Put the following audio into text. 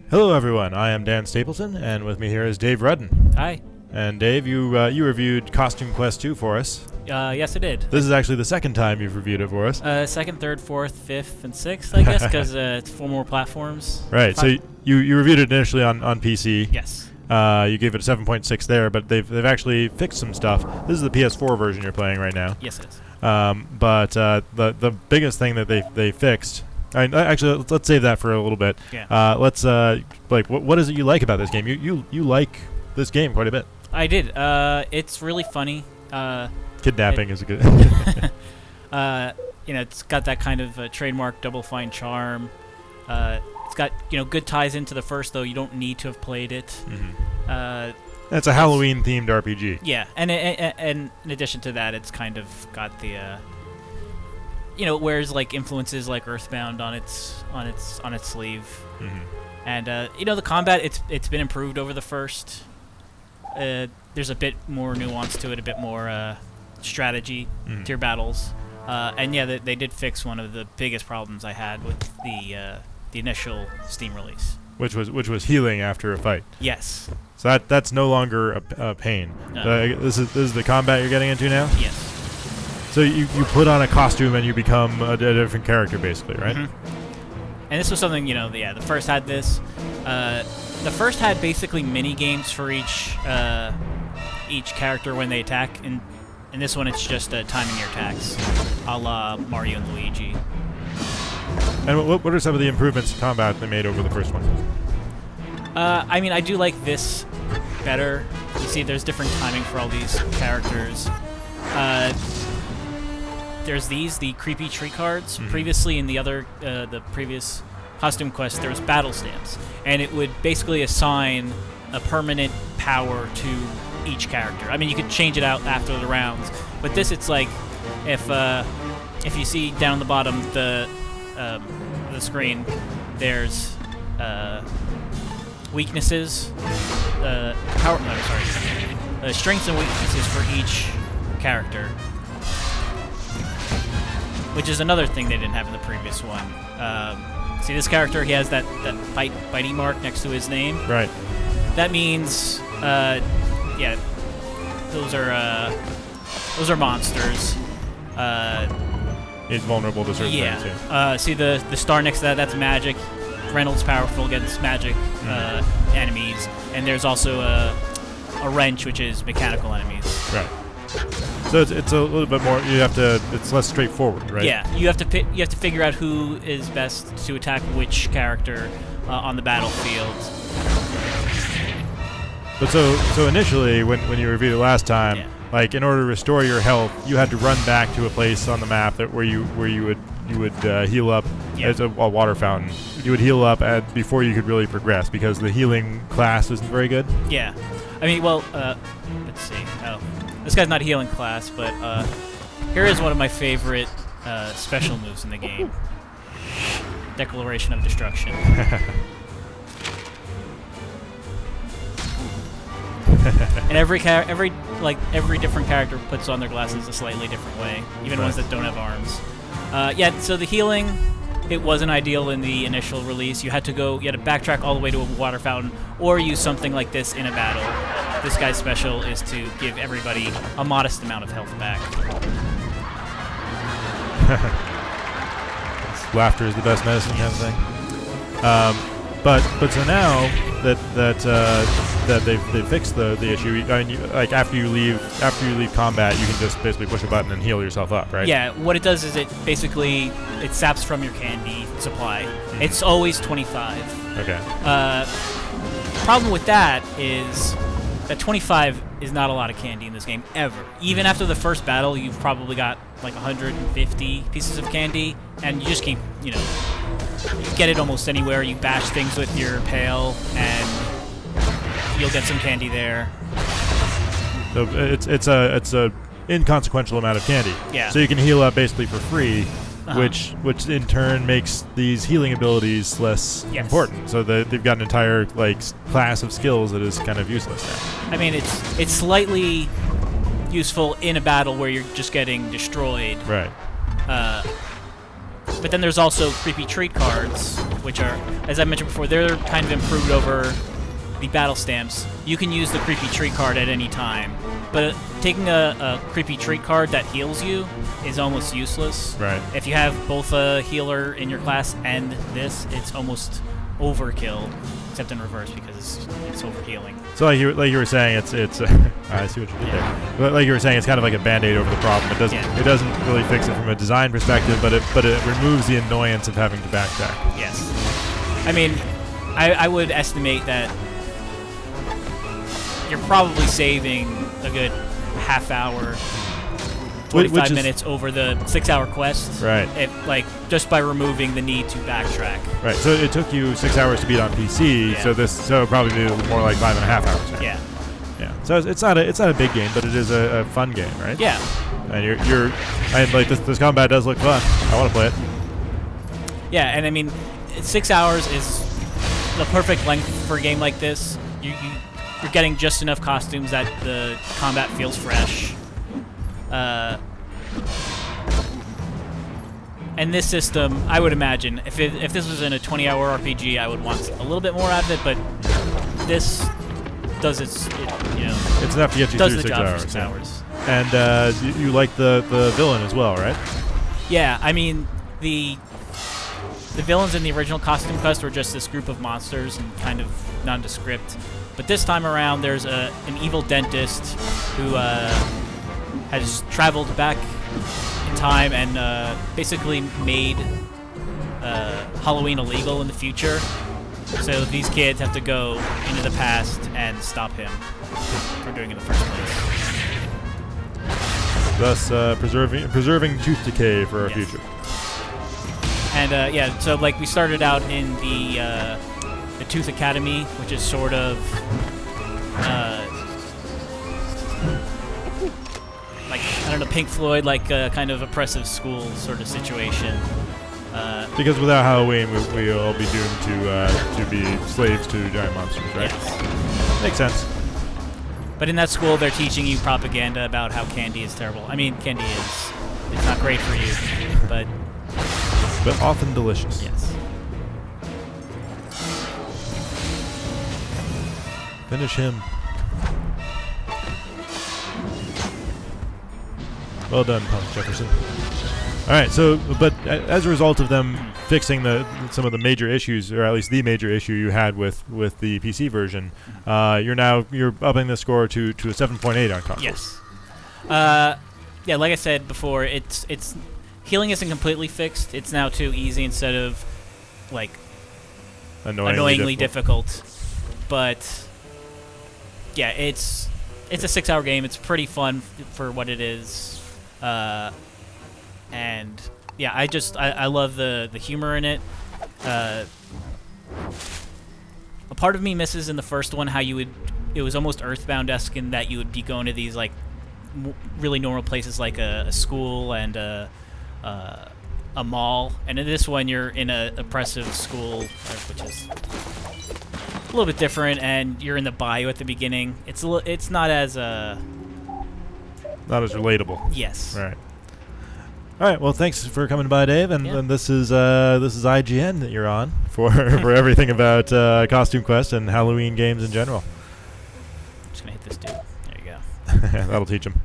Hello, everyone. I am Dan Stapleton, and with me here is Dave Rudden. Hi. And Dave, you reviewed Costume Quest 2 for us. Yes, I did. This is actually the second time you've reviewed it for us. Second, third, fourth, fifth, and sixth, I guess, because it's 4 more platforms. Right. So you reviewed it initially on PC. Yes. You gave it a 7.6 there, but they've actually fixed some stuff. This is the PS4 version you're playing right now. Yes, it is. But the biggest thing that they fixed. Actually, let's save that for a little bit. Yeah. What is it you like about this game? You like this game quite a bit. I did. It's really funny. Kidnapping is a good. It's got that kind of trademark Double Fine charm. It's got good ties into the first, though you don't need to have played it. Mm-hmm. It's a Halloween themed RPG. Yeah, and in addition to that, it's kind of got the it wears like influences like Earthbound on its sleeve. Mm-hmm. And the combat it's been improved over the first. There's a bit more nuance to it, a bit more strategy to your battles. And yeah, they did fix one of the biggest problems I had with the initial Steam release, which was healing after a fight. Yes. So that's no longer a pain. No. This is the combat you're getting into now? Yes. So you put on a costume and you become a different character, basically, right? Mm-hmm. And this was something, the first had this. The first had basically mini games for each character when they attack, and in this one it's just timing your attacks, a la Mario and Luigi. And what are some of the improvements to combat they made over the first one? I do like this better. You see, there's different timing for all these characters. There's the creepy tree cards. Mm-hmm. Previously, in the previous Costume Quest, there was battle stamps, and it would basically assign a permanent power to each character. I mean, you could change it out after the rounds, but this, it's like if you see down the bottom the screen, there's weaknesses, strengths and weaknesses for each character, which is another thing they didn't have in the previous one. See, this character, he has that biting mark next to his name. Right. That means, those are monsters. He's vulnerable to certain things. Yeah. See the star next to that? That's magic. Reynolds powerful against magic enemies, and there's also a wrench, which is mechanical enemies. Right. So it's a little bit more. It's less straightforward, right? Yeah. You have to figure out who is best to attack which character on the battlefield. But so initially, when you reviewed it last time, like in order to restore your health, you had to run back to a place on the map where you would heal up as a water fountain. You would heal up before you could really progress because the healing class isn't very good. Yeah. I mean, let's see. Oh, this guy's not a healing class, but here is one of my favorite special moves in the game. Declaration of Destruction. And every different character puts on their glasses a slightly different way, even ones that don't have arms. So the healing, it wasn't ideal in the initial release. You had to backtrack all the way to a water fountain, or use something like this in a battle. This guy's special is to give everybody a modest amount of health back. Laughter is the best medicine, kind of thing. But so now that they've fixed the issue, like after you leave combat, you can just basically push a button and heal yourself up, right? Yeah. What it does is it saps from your candy supply. Mm-hmm. It's always 25. Okay. Problem with that is that 25 is not a lot of candy in this game ever. Even after the first battle, you've probably got like 150 pieces of candy, and you just keep you get it almost anywhere. You bash things with your pail, and you'll get some candy there. So it's a inconsequential amount of candy. Yeah. So you can heal up basically for free, which in turn makes these healing abilities less important. So they've got an entire class of skills that is kind of useless now. I mean, it's slightly useful in a battle where you're just getting destroyed. Right. But then there's also creepy treat cards, which are, as I mentioned before, they're kind of improved over the battle stamps. You can use the creepy treat card at any time, but taking a creepy treat card that heals you is almost useless. Right. If you have both a healer in your class and this, it's almost overkill, except in reverse because it's overhealing. So like you were saying, it's I see what you did there. But like you were saying, it's kind of like a band-aid over the problem. It doesn't really fix it from a design perspective, but it removes the annoyance of having to backtrack. Yes. I mean, I would estimate that you're probably saving a good half hour, 45 minutes over the 6-hour quest. Right. Just by removing the need to backtrack. Right. So it took you 6 hours to beat on PC. Yeah. So it'll probably be more like 5.5 hours. Now. Yeah. Yeah. So it's not a big game, but it is a fun game, right? Yeah. And this combat does look fun. I want to play it. Yeah, and I mean, 6 hours is the perfect length for a game like this. You're getting just enough costumes that the combat feels fresh. And this system, I would imagine, if this was in a 20-hour RPG, I would want a little bit more out of it, but this does it's enough to get you does through the 6 job hours. for 6 hours. And you like the villain as well, right? Yeah, I mean, the villains in the original Costume Quest were just this group of monsters and kind of nondescript. But this time around, there's an evil dentist who has traveled back in time and basically made Halloween illegal in the future. So these kids have to go into the past and stop him from doing it in the first place. Thus, preserving tooth decay for our future. And so like we started out in the Tooth Academy, which is sort of like, I don't know, Pink Floyd, like a kind of oppressive school sort of situation. Because without Halloween, we'll all be doomed to be slaves to giant monsters, right? Yes. Makes sense. But in that school, they're teaching you propaganda about how candy is terrible. I mean, candy it's not great for you, but often delicious. Yes. Finish him. Well done, Thomas Jefferson. All right, so, but as a result of them fixing some of the major issues, or at least the major issue you had with the PC version, you're upping the score to a 7.8 on console. Yes. Yeah, like I said before, it's healing isn't completely fixed. It's now too easy instead of like annoyingly difficult. But yeah, it's a 6-hour game. It's pretty fun for what it is. And yeah, I love the humor in it. A part of me misses in the first one how it was almost Earthbound-esque in that you would be going to these like really normal places like a school and a mall, and in this one you're in a oppressive school, which is a little bit different, and you're in the bayou at the beginning. It's not as not as relatable. Yes. Right. All right. Well, thanks for coming by, Dave. And this is IGN that you're on for everything about Costume Quest and Halloween games in general. I'm just gonna hit this dude. There you go. That'll teach him.